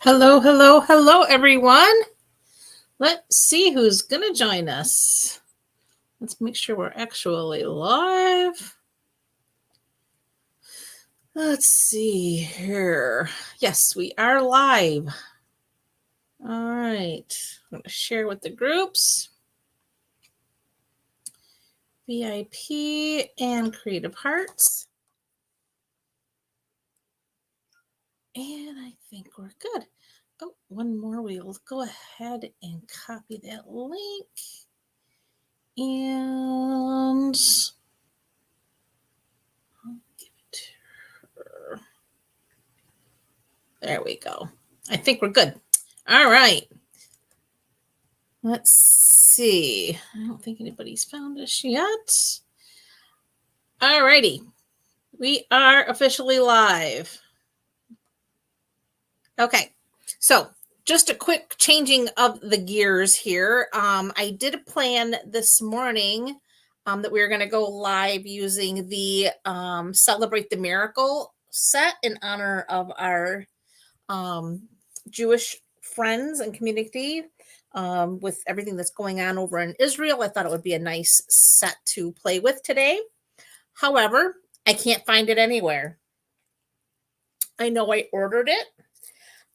Hello, hello, hello, everyone. Let's see who's going to join us. Let's make sure we're actually live. Let's see here. Yes, we are live. All right. I'm going to share with the groups. VIP and Creative Hearts. And I think we're good. Oh, one more. We'll go ahead and copy that link. And I'll give it to her. There we go. I think we're good. All right. Let's see. I don't think anybody's found us yet. All righty. We are officially live. Okay. So just a quick changing of the gears here. I did a plan this morning that we were going to go live using the Celebrate the Miracle set in honor of our Jewish friends and community. With everything that's going on over in Israel, I thought it would be a nice set to play with today. However, I can't find it anywhere. I know I ordered it.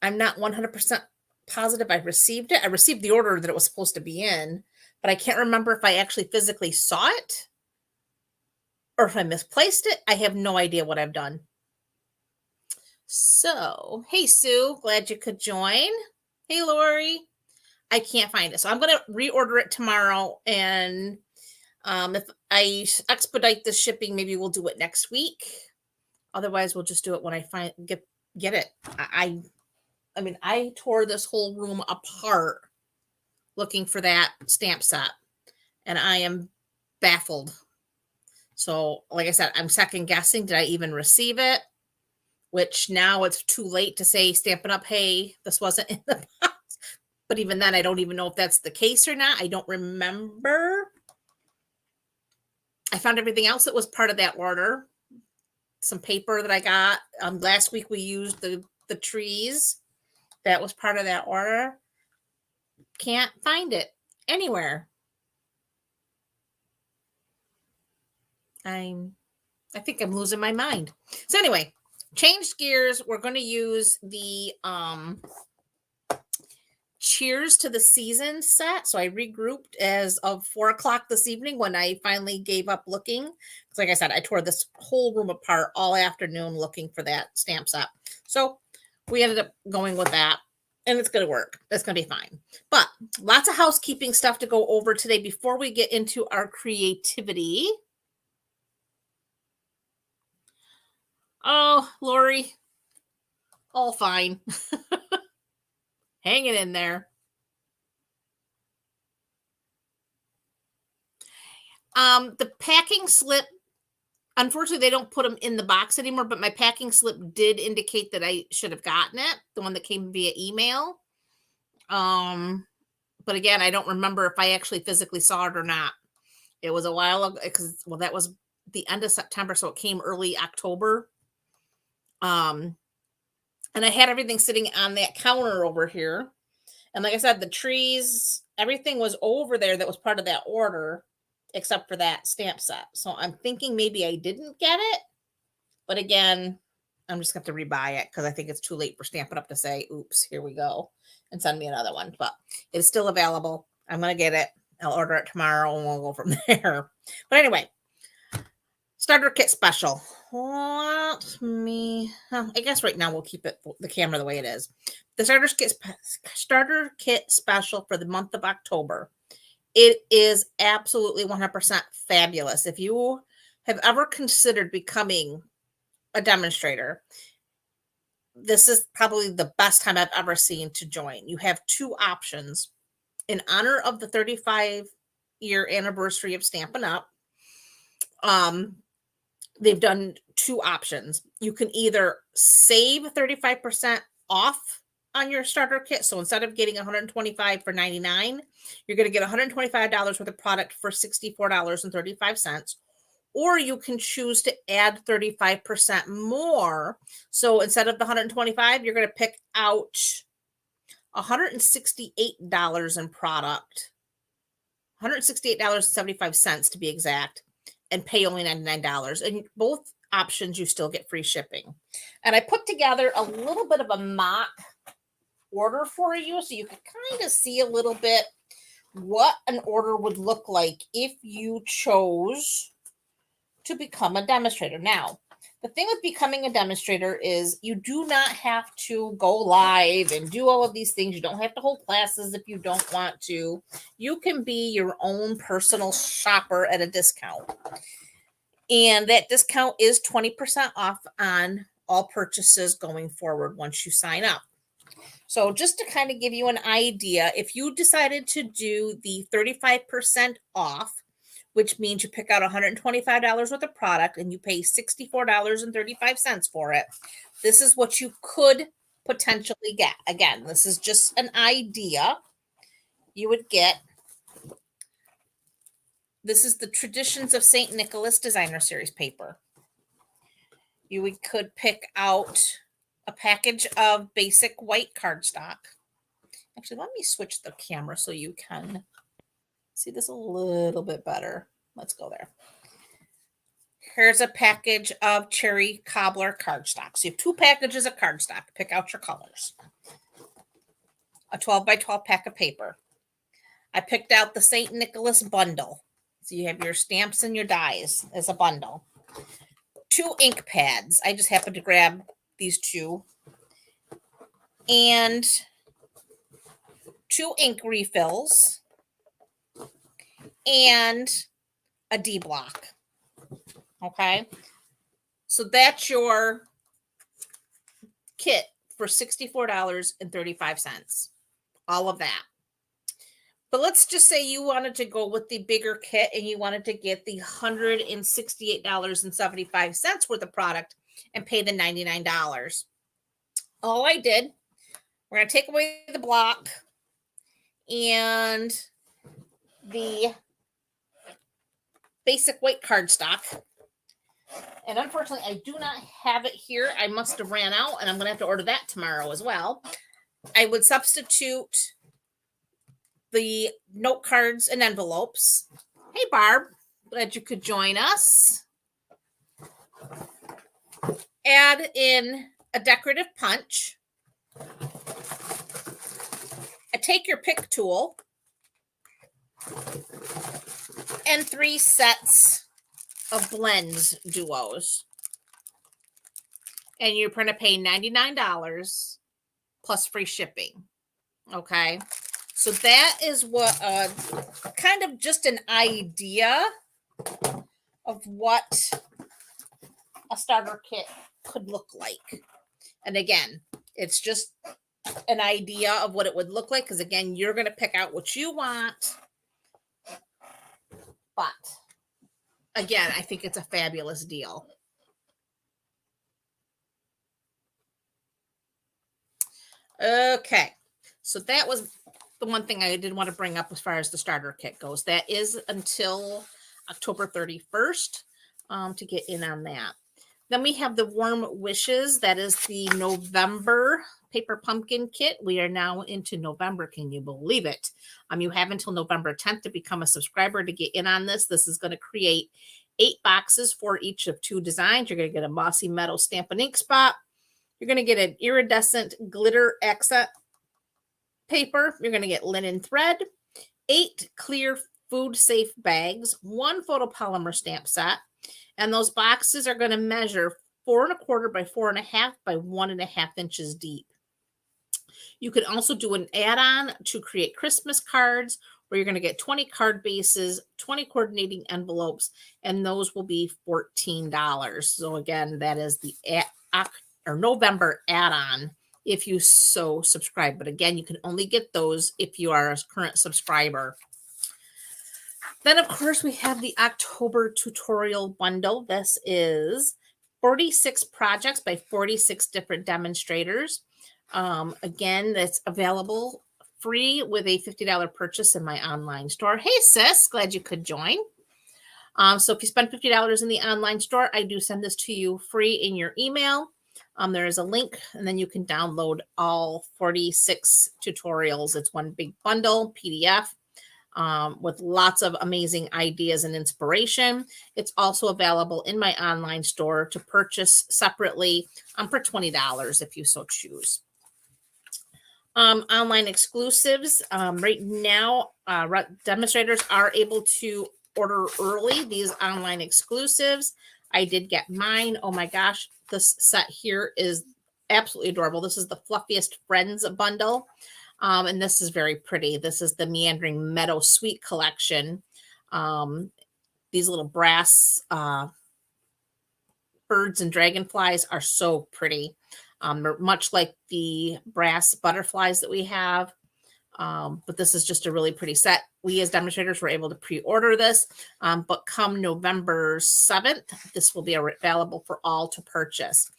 I'm not 100% positive I received it. I received the order that it was supposed to be in, but I can't remember if I actually physically saw it or if I misplaced it. I have no idea what I've done. So, hey, Sue, glad you could join. Hey, Lori. I can't find it. So I'm going to reorder it tomorrow. And if I expedite the shipping, maybe we'll do it next week. Otherwise, we'll just do it when I get it. I mean, I tore this whole room apart looking for that stamp set. And I am baffled. So, like I said, I'm second guessing. Did I even receive it? Which now it's too late to say Stampin' Up, hey, this wasn't in the box. But even then, I don't even know if that's the case or not. I don't remember. I found everything else that was part of that order. Some paper that I got. Last week we used the trees. That was part of that order. Can't find it anywhere. I think I'm losing my mind. So anyway, changed gears. We're going to use the Cheers to the Season set. So I regrouped as of 4:00 this evening when I finally gave up looking. Because like I said, I tore this whole room apart all afternoon looking for that stamp set. So we ended up going with that. And it's going to work. It's going to be fine. But lots of housekeeping stuff to go over today before we get into our creativity. Oh, Lori. All fine. Hanging in there. The packing slip, unfortunately, they don't put them in the box anymore, but my packing slip did indicate that I should have gotten it, the one that came via email. But again, I don't remember if I actually physically saw it or not. It was a while ago because, well, that was the end of September, so it came early October. And I had everything sitting on that counter over here. And like I said, the trees, everything was over there that was part of that order, except for that stamp set. So I'm thinking maybe I didn't get it. But again, I'm just going to have to rebuy it because I think it's too late for Stampin' Up to say, oops, here we go, and send me another one. But it's still available. I'm going to get it. I'll order it tomorrow and we'll go from there. But anyway, starter kit special. I guess right now we'll keep the camera the way it is. The starter kit special for the month of October. It is absolutely 100% fabulous. If you have ever considered becoming a demonstrator, this is probably the best time I've ever seen to join. You have two options. In honor of the 35-year anniversary of Stampin' Up, they've done two options. You can either save 35% off on your starter kit. So instead of getting $125 for $99, you're going to get $125 worth of product for $64.35. Or you can choose to add 35% more. So instead of the $125, you're going to pick out $168 in product, $168.75 to be exact, and pay only $99. And both options, you still get free shipping. And I put together a little bit of a mock order for you so you can kind of see a little bit what an order would look like if you chose to become a demonstrator. Now, the thing with becoming a demonstrator is you do not have to go live and do all of these things. You don't have to hold classes if you don't want to. You can be your own personal shopper at a discount. And that discount is 20% off on all purchases going forward once you sign up. So just to kind of give you an idea, if you decided to do the 35% off, which means you pick out $125 worth of product and you pay $64.35 for it, this is what you could potentially get. Again, this is just an idea. You would get, this is the Traditions of St. Nicholas Designer Series paper. You could pick out a package of basic white cardstock. Actually, let me switch the camera so you can see this a little bit better. Let's go there. Here's a package of cherry cobbler cardstock. So you have 2 packages of cardstock. Pick out your colors. A 12 by 12 pack of paper. I picked out the St. Nicholas bundle. So you have your stamps and your dies as a bundle. 2 ink pads. I just happened to grab these 2. And 2 ink refills. And a D block. Okay. So that's your kit for $64.35. All of that. But let's just say you wanted to go with the bigger kit and you wanted to get the $168.75 worth of product and pay the $99. All I did, we're going to take away the block and the basic white cardstock. And unfortunately, I do not have it here. I must have ran out, and I'm going to have to order that tomorrow as well. I would substitute the note cards and envelopes. Hey, Barb. Glad you could join us. Add in a decorative punch. A take your pick tool. And 3 sets of blends duos. And you're going to pay $99 plus free shipping. Okay. So that is what kind of just an idea of what a starter kit could look like. And again, it's just an idea of what it would look like because again, you're going to pick out what you want. But again, I think it's a fabulous deal. Okay, so that was the one thing I did want to bring up as far as the starter kit goes. That is until October 31st to get in on that. Then we have the Warm Wishes. That is the November paper pumpkin kit. We are now into November. Can you believe it? You have until November 10th to become a subscriber to get in on this. This is going to create 8 boxes for each of 2 designs. You're going to get a mossy meadow stamp and ink spot. You're going to get an iridescent glitter accent paper. You're going to get linen thread, 8 clear food safe bags, 1 photopolymer stamp set. And those boxes are going to measure 4 1/4 by 4 1/2 by 1.5 inches deep. You can also do an add-on to create Christmas cards where you're going to get 20 card bases, 20 coordinating envelopes, and those will be $14. So again, that is the November add-on if you so subscribe. But again, you can only get those if you are a current subscriber. Then, of course, we have the October tutorial bundle. This is 46 projects by 46 different demonstrators. Again, that's available free with a $50 purchase in my online store. Hey, sis, glad you could join. So if you spend $50 in the online store, I do send this to you free in your email. There is a link, and then you can download all 46 tutorials. It's one big bundle PDF with lots of amazing ideas and inspiration. It's also available in my online store to purchase separately for $20 if you so choose. Online exclusives. Right now, demonstrators are able to order early these online exclusives. I did get mine. Oh my gosh, this set here is absolutely adorable. This is the Fluffiest Friends bundle. And this is very pretty. This is the Meandering Meadow Sweet collection. These little brass birds and dragonflies are so pretty. They're much like the brass butterflies that we have. But this is just a really pretty set. We as demonstrators were able to pre-order this, but come November 7th, this will be available for all to purchase.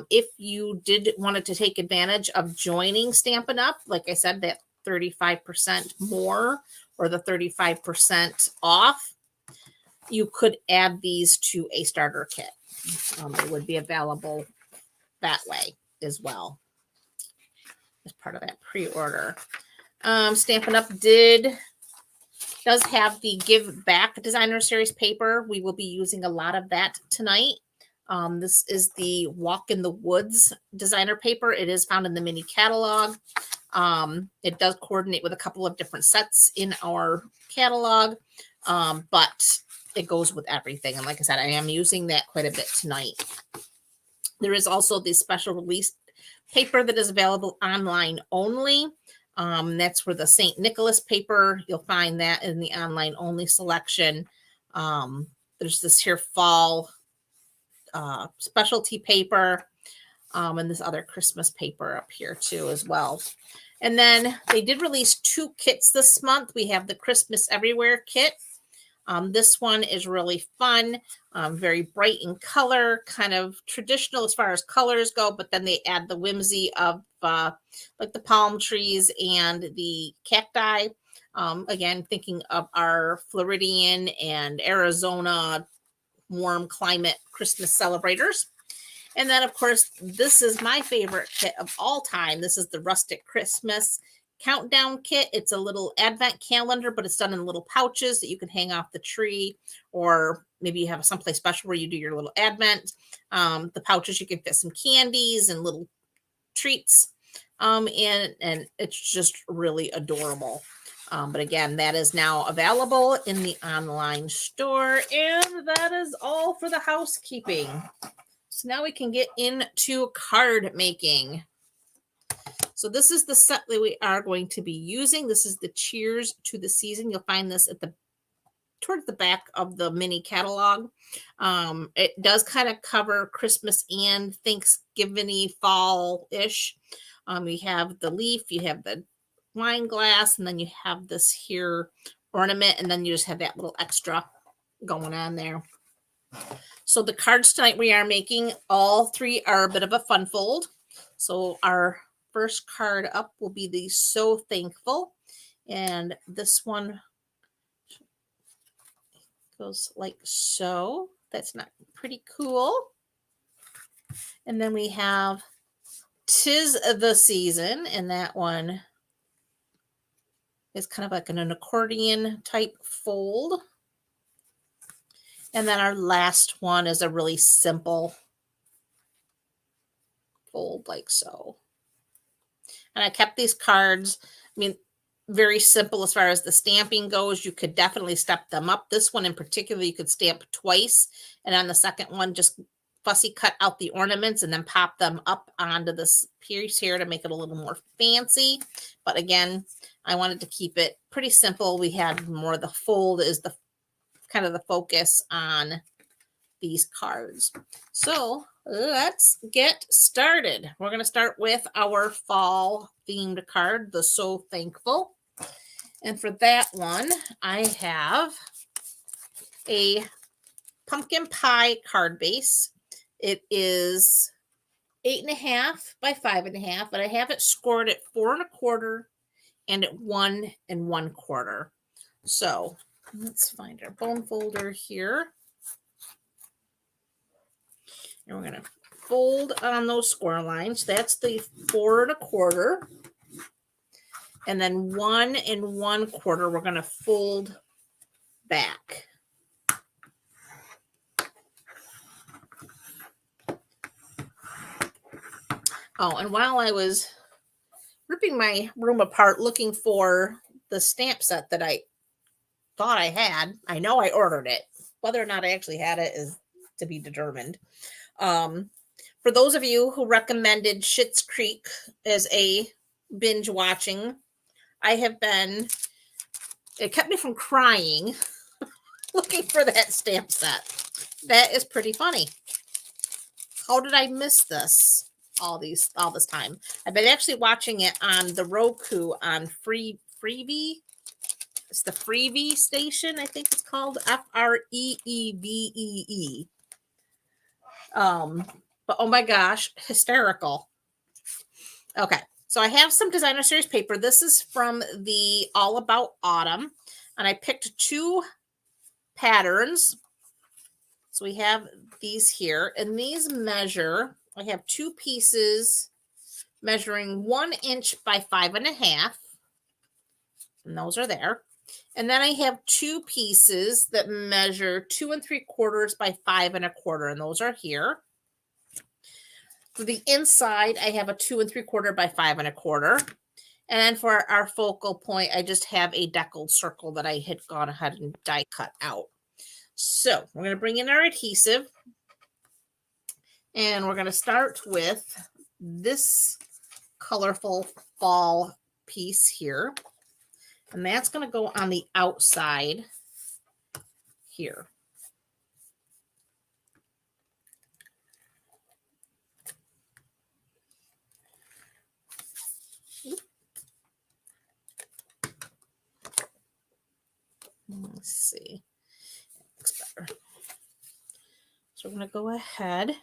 If you did wanted to take advantage of joining Stampin' Up, like I said, that 35% more or the 35% off, you could add these to a starter kit. It would be available that way as well as part of that pre-order. Stampin' Up does have the Give Back Designer Series paper. We will be using a lot of that tonight. This is the Walk in the Woods designer paper. It is found in the mini catalog. It does coordinate with a couple of different sets in our catalog, but it goes with everything. And like I said, I am using that quite a bit tonight. There is also the special release paper that is available online only. That's for the St. Nicholas paper. You'll find that in the online only selection. There's this here fall specialty paper and this other Christmas paper up here too as well. And then they did release 2 kits this month. We have the Christmas Everywhere kit. This one is really fun, very bright in color, kind of traditional as far as colors go, but then they add the whimsy of like the palm trees and the cacti. Again, thinking of our Floridian and Arizona warm climate Christmas celebrators. And then, of course, this is my favorite kit of all time. This is the Rustic Christmas Countdown kit. It's a little advent calendar, but it's done in little pouches that you can hang off the tree, or maybe you have someplace special where you do your little advent. The pouches, you can fit some candies and little treats, and it's just really adorable. But again, that is now available in the online store, and that is all for the housekeeping. So now we can get into card making. So this is the set that we are going to be using. This is the Cheers to the Season. You'll find this towards the back of the mini catalog. It does kind of cover Christmas and Thanksgiving-y, fall-ish. You have the leaf, you have the wine glass, and then you have this here ornament, and then you just have that little extra going on there. So the cards tonight we are making, all 3 are a bit of a fun fold. So our first card up will be the So Thankful. And this one goes like so. That's not pretty cool. And then we have 'Tis the Season. And that one is kind of like an accordion type fold. And then our last one is a really simple fold like so. And I kept these cards, I mean, very simple as far as the stamping goes. You could definitely step them up. This one in particular, you could stamp twice. And on the second one, just fussy cut out the ornaments and then pop them up onto this piece here to make it a little more fancy. But again, I wanted to keep it pretty simple. We had more the fold is the kind of the focus on these cards. So let's get started. We're going to start with our fall themed card, the So Thankful. And for that one, I have a pumpkin pie card base. It is 8.5 by 5.5, but I have it scored at 4 1/4 and at 1 1/4. So let's find our bone folder here. And we're going to fold on those square lines. That's the 4 1/4. And then 1 1/4, we're going to fold back. Oh, and while I was ripping my room apart looking for the stamp set that I thought I had, I know I ordered it. Whether or not I actually had it is to be determined. For those of you who recommended Schitt's Creek as a binge watching, it kept me from crying looking for that stamp set. That is pretty funny. How did I miss this all this time? I've been actually watching it on the Roku on Freevee. It's the Freevee station, I think it's called Freevee. But oh my gosh, hysterical. Okay, so I have some designer series paper. This is from the All About Autumn, and I picked 2 patterns. So we have these here, and these measure, I have 2 pieces measuring 1 inch by 5.5, and those are there. And then I have 2 pieces that measure 2 3/4 by 5 1/4, and those are here. For the inside, I have a 2 3/4 by 5 1/4. And then for our focal point, I just have a deckled circle that I had gone ahead and die cut out. So we're going to bring in our adhesive. And we're going to start with this colorful fall piece here. And that's going to go on the outside here. Let's see. Looks better. So we're going to go ahead.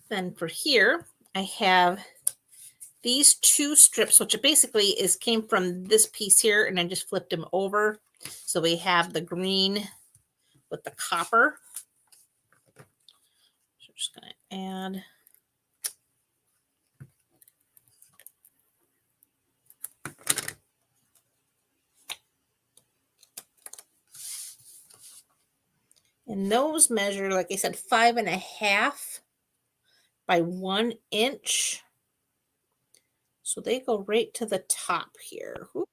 Then for here, I have these 2 strips, which basically came from this piece here, and I just flipped them over. So we have the green with the copper. So I'm just going to add. And those measure, like I said, 5.5 by 1 inch. So they go right to the top here. Oops.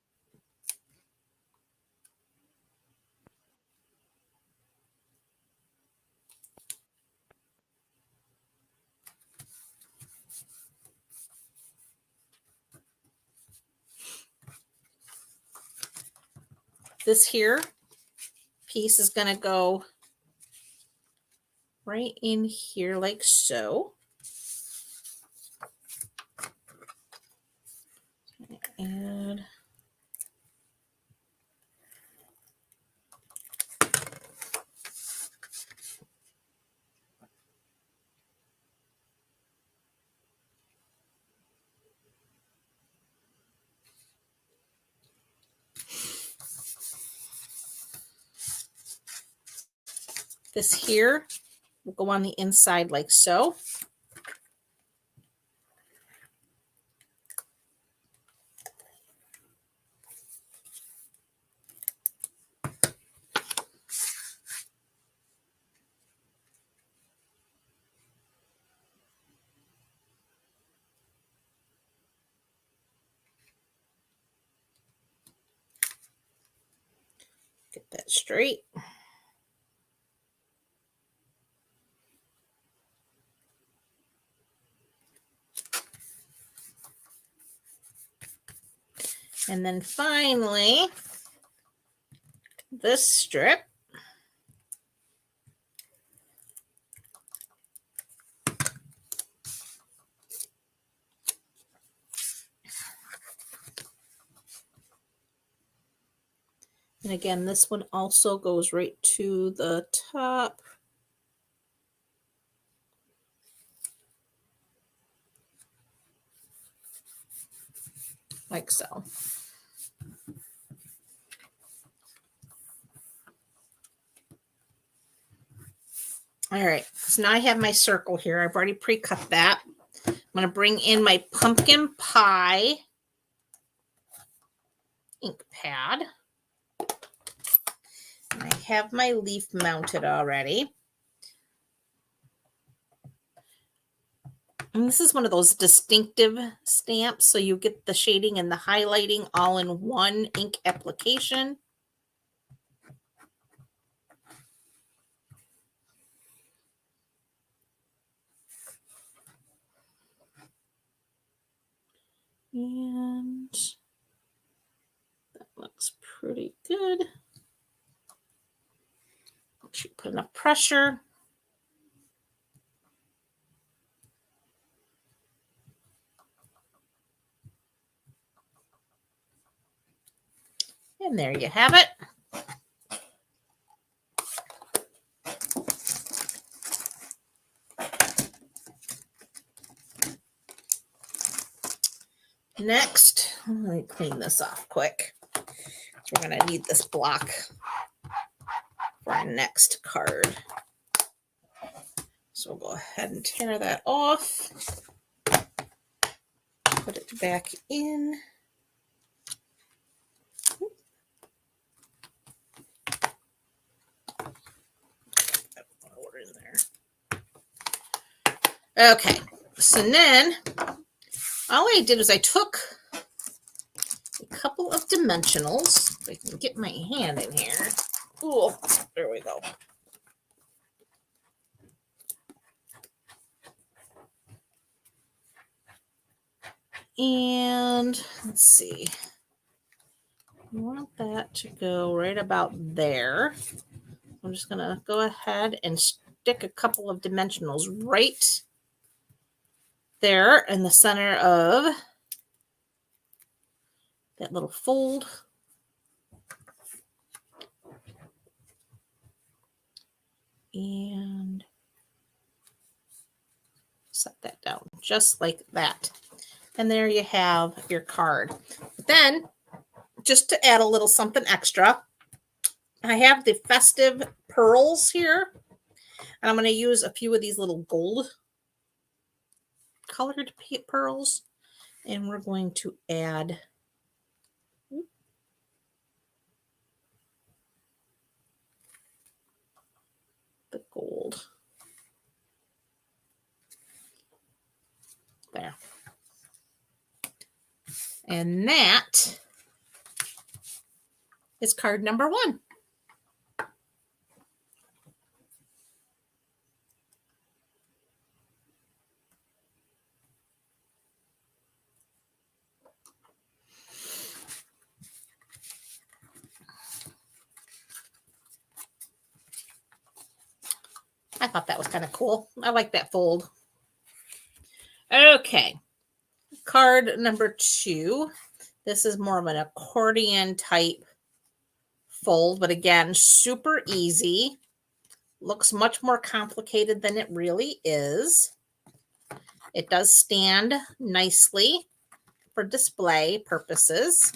This here piece is going to go right in here like so. Add. This here will go on the inside like so. Get that straight. And then finally, this strip. And again, this one also goes right to the top. like so. All right, so now I have my circle here. I've already pre-cut that. I'm going to bring in my pumpkin pie ink pad. And I have my leaf mounted already. And this is one of those distinctive stamps, so you get the shading and the highlighting all in one ink application. And that looks pretty good. Make sure you put enough pressure. And there you have it. Next, let me clean this off quick. We're going to need this block for our next card. So we'll go ahead and tear that off. Put it back in. Okay, so then all I did was I took a couple of dimensionals. If I can get my hand in here. Oh, there we go. And let's see. I want that to go right about there. I'm just going to go ahead and stick a couple of dimensionals right there in the center of that little fold. And set that down just like that. And there you have your card. But then, just to add a little something extra, I have the festive pearls here. And I'm going to use a few of these little gold colored pearls. And we're going to add the gold. There. And that is card number 1. I thought that was kind of cool. I like that fold. Okay. Card number 2. This is more of an accordion type fold, but again, super easy. Looks much more complicated than it really is. It does stand nicely for display purposes.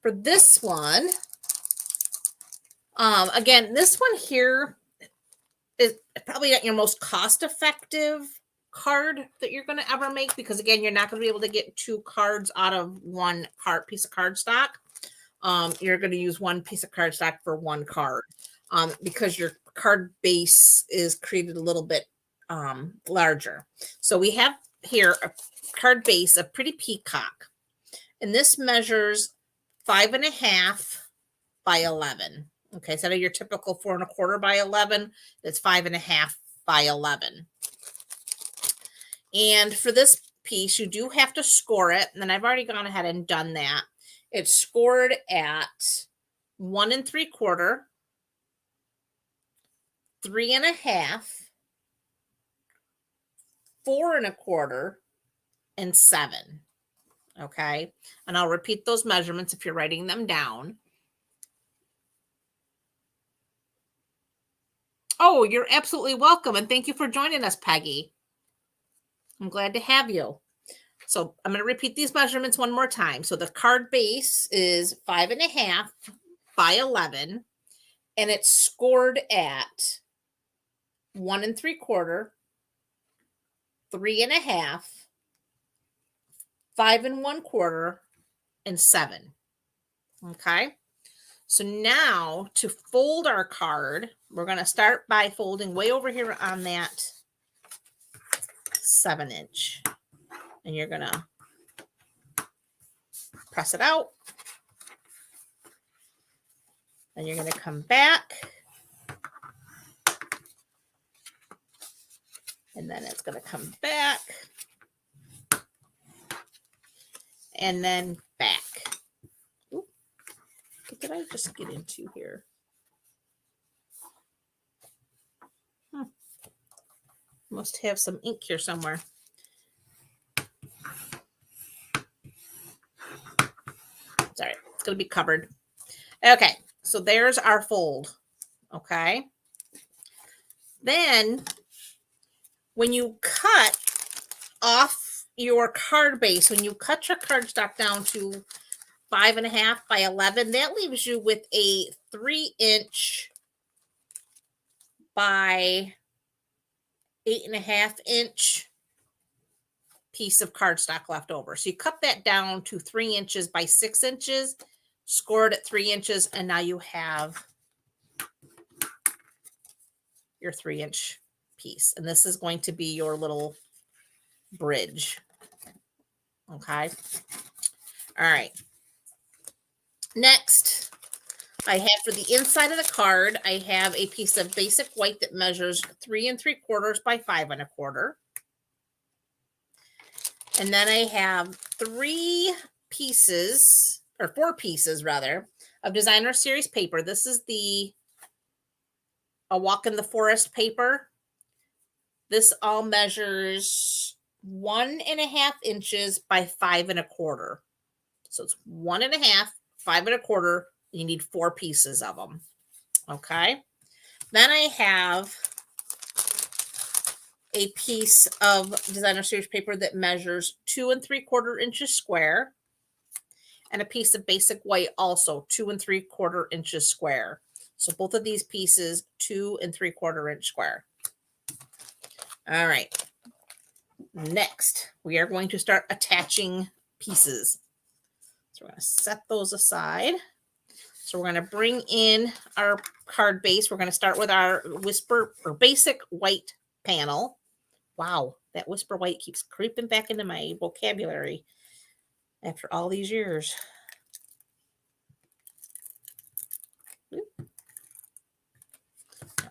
For this one, again, this one here is probably not your most cost-effective card that you're going to ever make, because again, you're not going to be able to get 2 cards out of one piece of cardstock. You're going to use one piece of cardstock for one card, because your card base is created a little bit larger. So we have here a card base, a pretty peacock, and this measures 5.5 by 11. Okay, so your typical 4 1/4 by 11, that's 5.5 by 11. And for this piece, you do have to score it. And then I've already gone ahead and done that. It's scored at 1 3/4, 3.5, 4 1/4, and 7. Okay. And I'll repeat those measurements if you're writing them down. Oh, you're absolutely welcome. And thank you for joining us, Peggy. I'm glad to have you. So I'm going to repeat these measurements one more time. So the card base is 5.5 by 11, and it's scored at 1 3/4, 3.5, 5 1/4, and 7. Okay. So now to fold our card, we're going to start by folding way over here on that 7-inch. And you're going to press it out. And you're going to come back. And then it's going to come back. And then back. Ooh, what did I just get into here? Must have some ink here somewhere. Sorry, it's going to be covered. Okay, so there's our fold. Okay. Then when you cut off your card base, when you cut your cardstock down to 5.5 by 11, that leaves you with a 3-inch by 8.5-inch piece of cardstock left over. So you cut that down to 3 inches by 6 inches, scored at 3 inches, and now you have your 3-inch piece. And this is going to be your little bridge. Okay. All right. Next, I have for the inside of the card, I have a piece of basic white that measures 3 3/4 by 5 1/4. And then I have 3 pieces, or 4 pieces rather, of designer series paper. This is the A Walk in the Forest paper. This all measures 1.5 inches by 5 1/4. So it's 1.5, 5 1/4. You need 4 pieces of them. Okay. Then I have a piece of designer series paper that measures 2 3/4 inches square, and a piece of basic white also 2 3/4 inches square. So both of these pieces 2 3/4 inch square. All right. Next, we are going to start attaching pieces. So we're going to set those aside. So we're going to bring in our card base. We're going to start with our whisper or basic white panel. Wow, that whisper white keeps creeping back into my vocabulary after all these years. There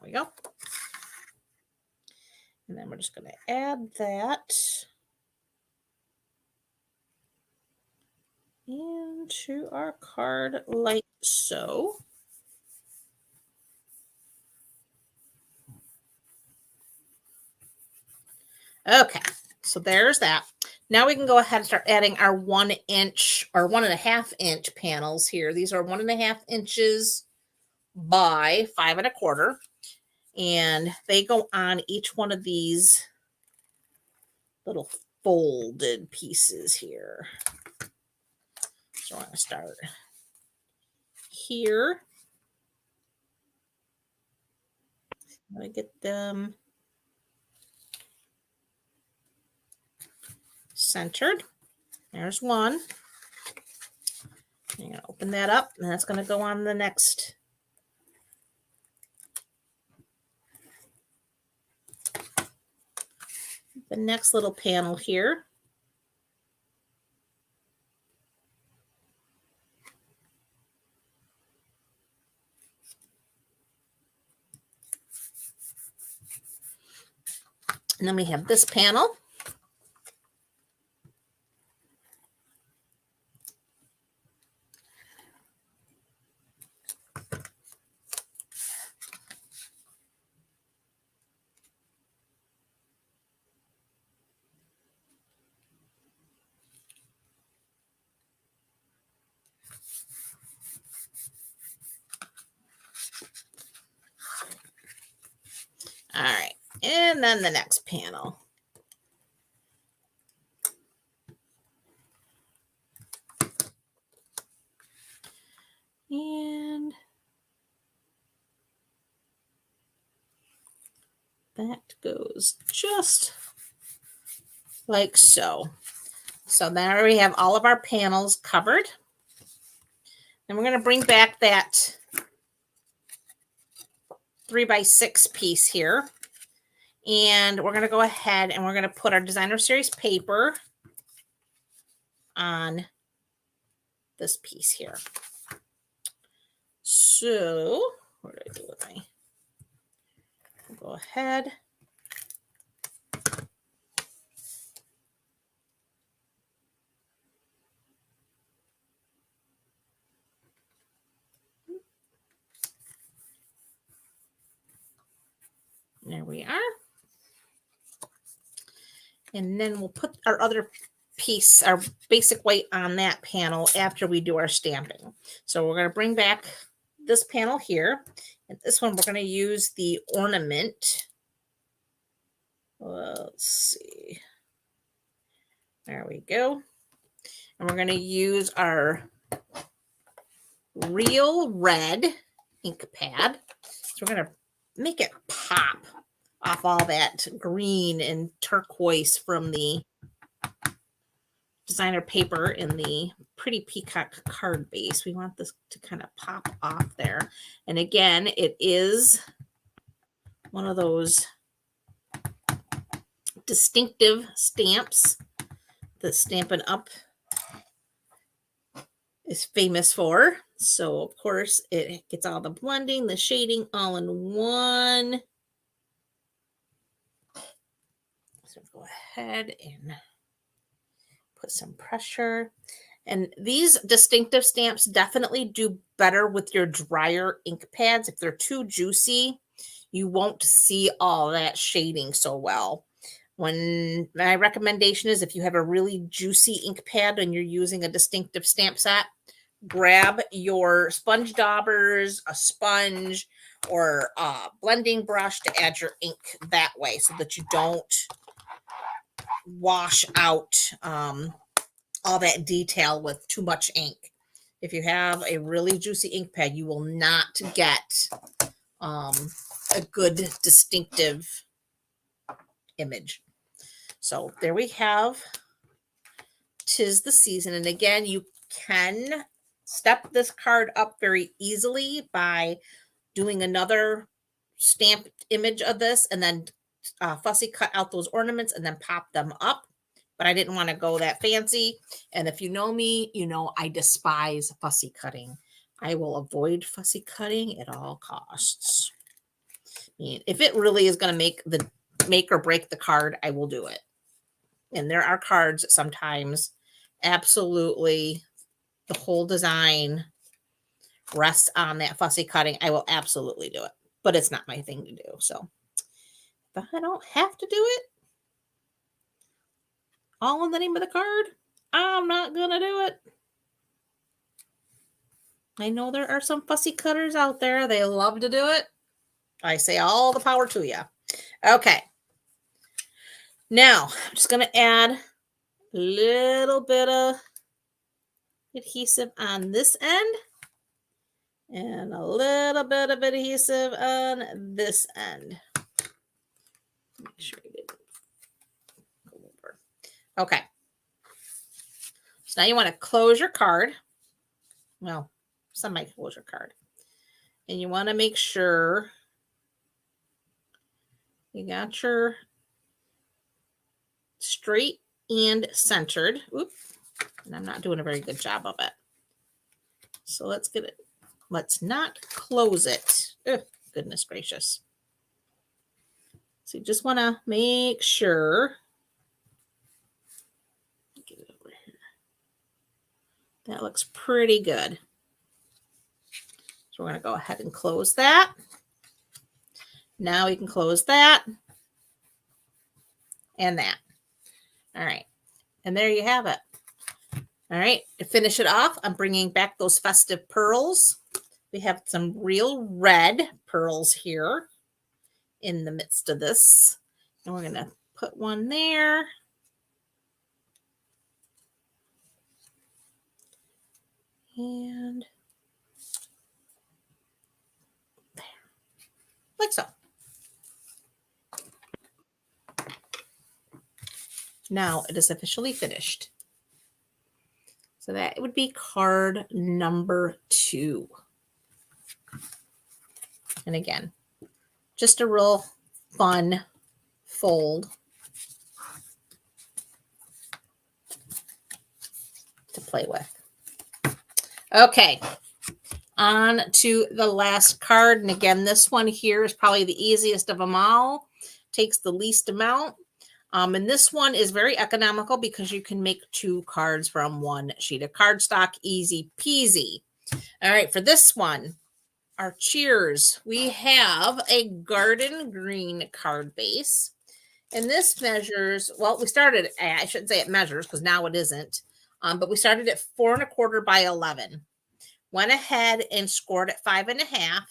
we go. And then we're just going to add that into our card like so. Okay, so there's that. Now we can go ahead and start adding our 1 inch or 1.5 inch panels here. These are 1.5 inches by 5 1/4. And they go on each one of these little folded pieces here. So I'm going to start here. I'm going to get them centered. There's one. I'm going to open that up, and that's going to go on the next. The next little panel here. And then we have this panel. All right. And then the next panel. that goes just like so. So there we have all of our panels covered. And we're going to bring back that 3x6 piece here. And we're going to go ahead and we're going to put our designer series paper on this piece here. So what do I do with my? Go ahead. There we are. And then we'll put our other piece, our basic white on that panel after we do our stamping. So we're going to bring back this panel here. And this one, we're going to use the ornament. Let's see. There we go. And we're going to use our real red ink pad. So we're going to make it pop off all that green and turquoise from the designer paper in the pretty peacock card base. We want this to kind of pop off there. And again, it is one of those distinctive stamps that Stampin' Up! Is famous for. So of course it gets all the blending, the shading all in one. So go ahead and put some pressure. And these distinctive stamps definitely do better with your drier ink pads. If they're too juicy, you won't see all that shading so well. When my recommendation is if you have a really juicy ink pad and you're using a distinctive stamp set, grab your sponge daubers, a sponge, or a blending brush to add your ink that way so that you don't wash out all that detail with too much ink. If you have a really juicy ink pad, you will not get a good distinctive image. So there we have 'Tis the Season. And again, you can step this card up very easily by doing another stamped image of this and then fussy cut out those ornaments and then pop them up. But I didn't want to go that fancy. And if you know me, you know I despise fussy cutting. I will avoid fussy cutting at all costs. I mean, if it really is going to make or break the card, I will do it. And there are cards that sometimes absolutely the whole design rests on that fussy cutting. I will absolutely do it, but it's not my thing to do. So if I don't have to do it, all in the name of the card, I'm not going to do it. I know there are some fussy cutters out there. They love to do it. I say all the power to you. Okay. Now, I'm just going to add a little bit of adhesive on this end and a little bit of adhesive on this end. Make sure you didn't go over. Okay. So now you want to close your card. Well, semi-close your card. And you want to make sure you got your straight and centered. Oops. And I'm not doing a very good job of it. So let's get it. Let's not close it. Ugh, goodness gracious. So you just want to make sure. Get it over here. That looks pretty good. So we're going to go ahead and close that. Now we can close that and that. All right. And there you have it. All right. To finish it off, I'm bringing back those festive pearls. We have some real red pearls here in the midst of this. And we're going to put one there. And there. Like so. Now it is officially finished. So that would be card number 2. And again, just a real fun fold to play with. Okay, on to the last card. And again, this one here is probably the easiest of them all. Takes the least amount. And this one is very economical because you can make 2 cards from 1 sheet of cardstock. Easy peasy. All right, for this one, our cheers, we have a garden green card base. And this measures, well, we started, I shouldn't say it measures because now it isn't, but we started at 4 1/4 by 11. Went ahead and scored at 5 1/2.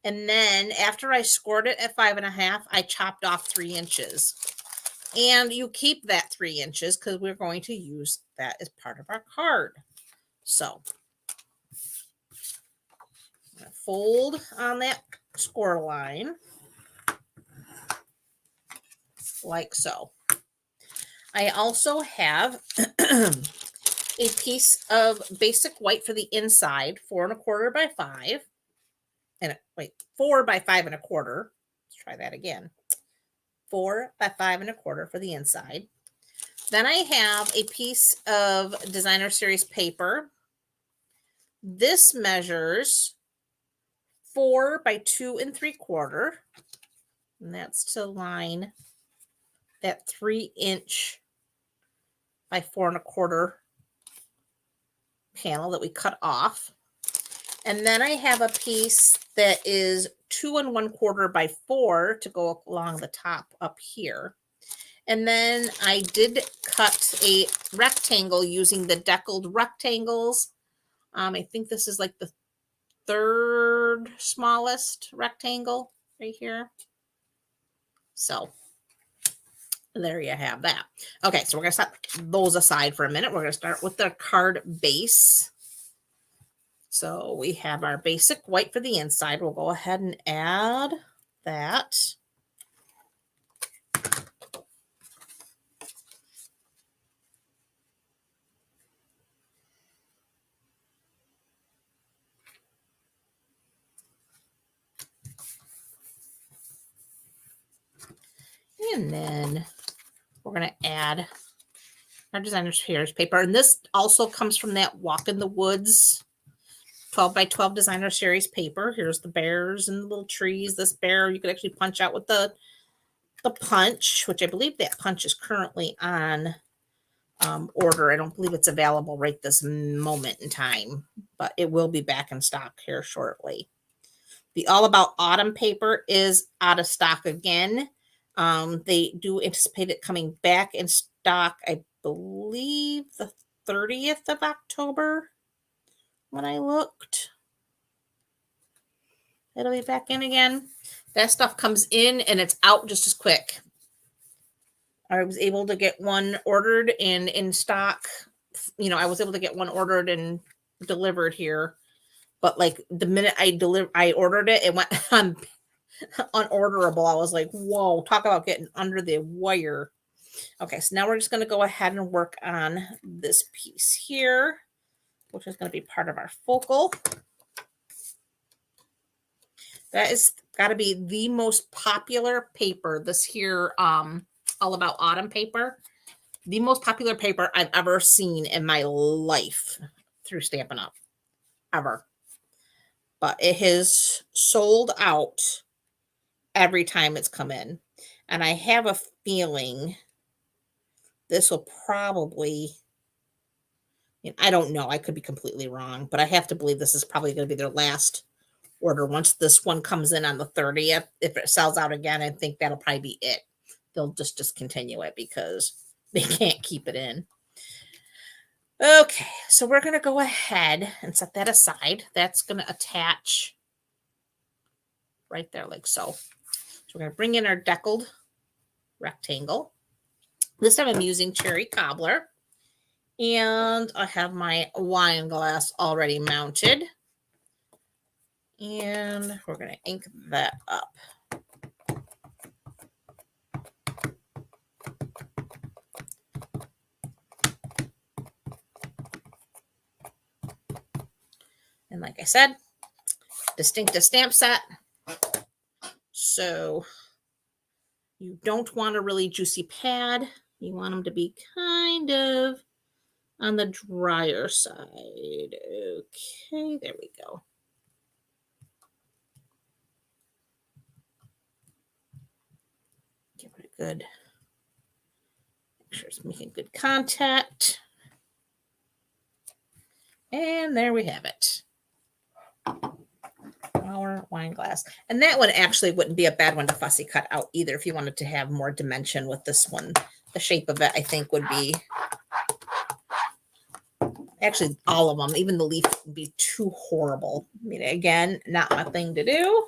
And then after I scored it at 5 1/2, I chopped off 3 inches. And you keep that 3 inches because we're going to use that as part of our card. So I'm going to fold on that score line like so. I also have a piece of basic white for the inside, 4 1/4 by 5. And wait, 4 by 5 1/4. Let's try that again. 4 by 5 1/4 for the inside. Then I have a piece of designer series paper. This measures 4 by 2 3/4. And that's to line that 3-inch by 4 1/4 panel that we cut off. And then I have a piece that is 2 1/4 by 4 to go along the top up here. And then I did cut a rectangle using the deckled rectangles. I think this is like the 3rd smallest rectangle right here. So there you have that. Okay, so we're going to set those aside for a minute. We're going to start with the card base. So we have our basic white for the inside. We'll go ahead and add that. And then we're going to add our designer series paper. And this also comes from that Walk in the Woods 12 by 12 designer series paper. Here's the bears and the little trees. This bear you could actually punch out with the punch, which I believe that punch is currently on order. I don't believe it's available right this moment in time, but it will be back in stock here shortly. The All About Autumn paper is out of stock again. They do anticipate it coming back in stock, I believe the 30th of October when I looked. It'll be back in again. That stuff comes in and it's out just as quick. I was able to get one ordered and in stock. You know, I was able to get one ordered and delivered here. But like the minute I ordered it, it went on unorderable. I was like, whoa, talk about getting under the wire. Okay, so now we're just going to go ahead and work on this piece here, which is going to be part of our focal. That is got to be the most popular paper, this here All About Autumn paper. The most popular paper I've ever seen in my life through Stampin' Up! Ever. But it has sold out every time it's come in. And I have a feeling this will probably, I don't know, I could be completely wrong, but I have to believe this is probably going to be their last order. Once this one comes in on the 30th, if it sells out again, I think that'll probably be it. They'll just discontinue it because they can't keep it in. Okay, so we're going to go ahead and set that aside. That's going to attach right there like so. So we're going to bring in our deckled rectangle. This time I'm using Cherry Cobbler. And I have my wine glass already mounted. And we're going to ink that up. I said, distinctive stamp set. So you don't want a really juicy pad. You want them to be kind of on the drier side. Okay, there we go. Give it a good, make sure it's making good contact. And there we have it. Our wine glass. And that one actually wouldn't be a bad one to fussy cut out either if you wanted to have more dimension with this one. The shape of it, I think, would be, actually all of them, even the leaf would be too horrible. I mean, again, not my thing to do.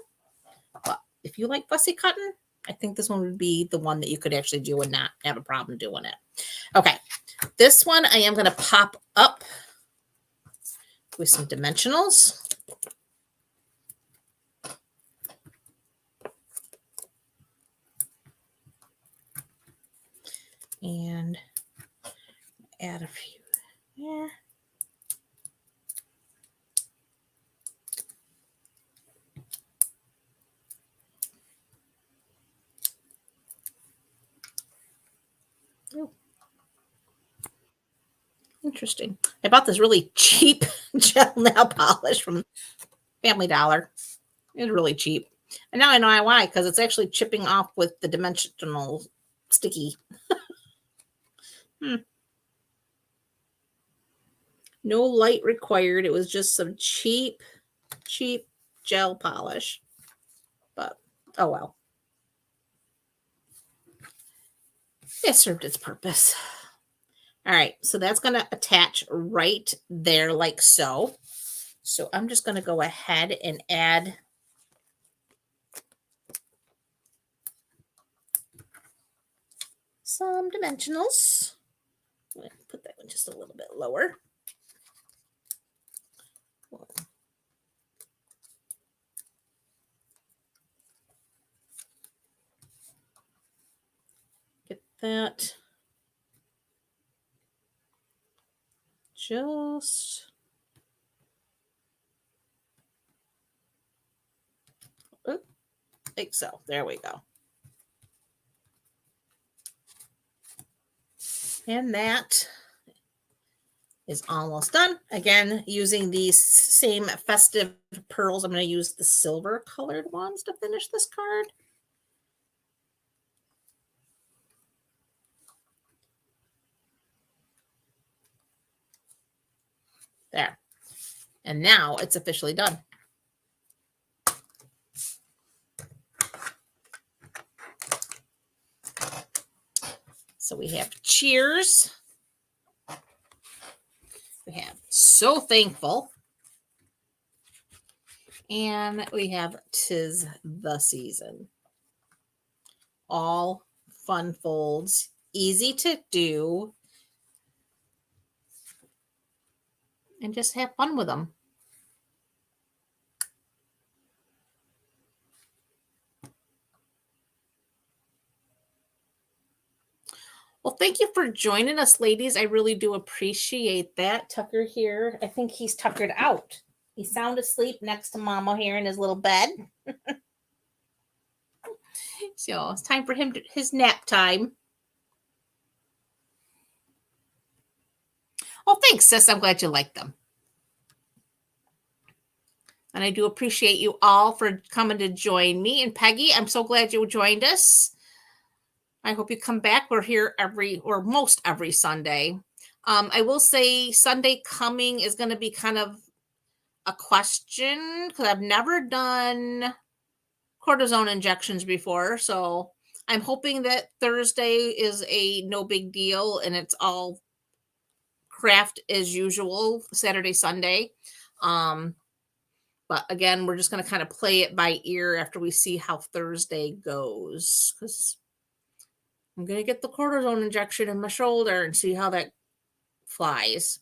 But if you like fussy cutting, I think this one would be the one that you could actually do and not have a problem doing it. Okay, this one I am going to pop up with some dimensionals. And add a few there. Oh. Interesting. I bought this really cheap gel nail polish from Family Dollar. It's really cheap. And now I know why, because it's actually chipping off with the dimensional sticky. No light required. It was just some cheap gel polish. But, oh well. It served its purpose. All right, so that's going to attach right there like so. So I'm just going to go ahead and add some dimensionals. I'm going to put that one just a little bit lower. Get that just like so. There we go. And that is almost done. Again, using these same festive pearls. I'm going to use the silver colored ones to finish this card. There. And now it's officially done. So we have cheers. We have so thankful. And we have 'tis the season. All fun folds, easy to do. And just have fun with them. Well, thank you for joining us, ladies. I really do appreciate that. Tucker here, I think he's tuckered out. He's sound asleep next to Mama here in his little bed. So it's time for him to his nap time. Oh, thanks, sis. I'm glad you like them. And I do appreciate you all for coming to join me. And Peggy, I'm so glad you joined us. I hope you come back. We're here most every Sunday. I will say Sunday coming is going to be kind of a question because I've never done cortisone injections before. So I'm hoping that Thursday is a no big deal and it's all craft as usual, Saturday, Sunday. But again, we're just going to kind of play it by ear after we see how Thursday goes because I'm going to get the cortisone injection in my shoulder and see how that flies.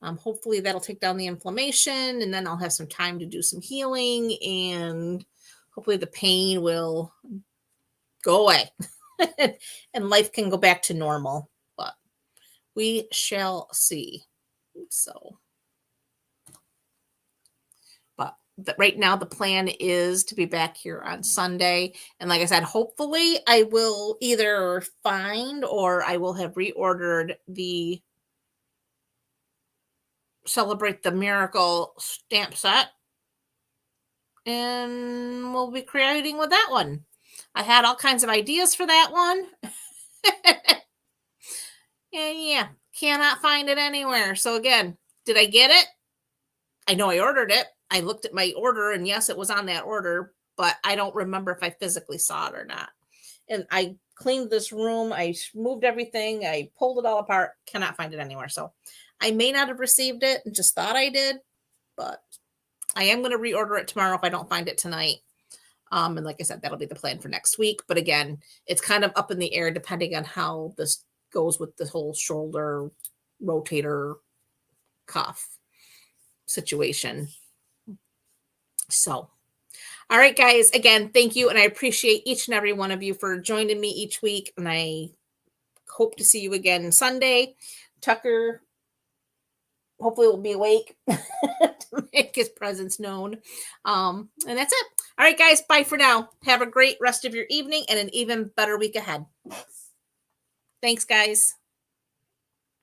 Hopefully that'll take down the inflammation and then I'll have some time to do some healing and hopefully the pain will go away and life can go back to normal, but we shall see. So right now the plan is to be back here on Sunday. And like I said, hopefully I will either find or I will have reordered the Celebrate the Miracle stamp set. And we'll be creating with that one. I had all kinds of ideas for that one. And yeah, cannot find it anywhere. So again, did I get it? I know I ordered it. I looked at my order and yes, it was on that order, but I don't remember if I physically saw it or not. And I cleaned this room. I moved everything. I pulled it all apart. Cannot find it anywhere. So I may not have received it and just thought I did, but I am going to reorder it tomorrow if I don't find it tonight. And like I said, that'll be the plan for next week. But again, it's kind of up in the air depending on how this goes with the whole shoulder rotator cuff situation. So, all right, guys, again, thank you. And I appreciate each and every one of you for joining me each week. And I hope to see you again Sunday. Tucker hopefully will be awake to make his presence known. And that's it. All right, guys, bye for now. Have a great rest of your evening and an even better week ahead. Thanks, guys.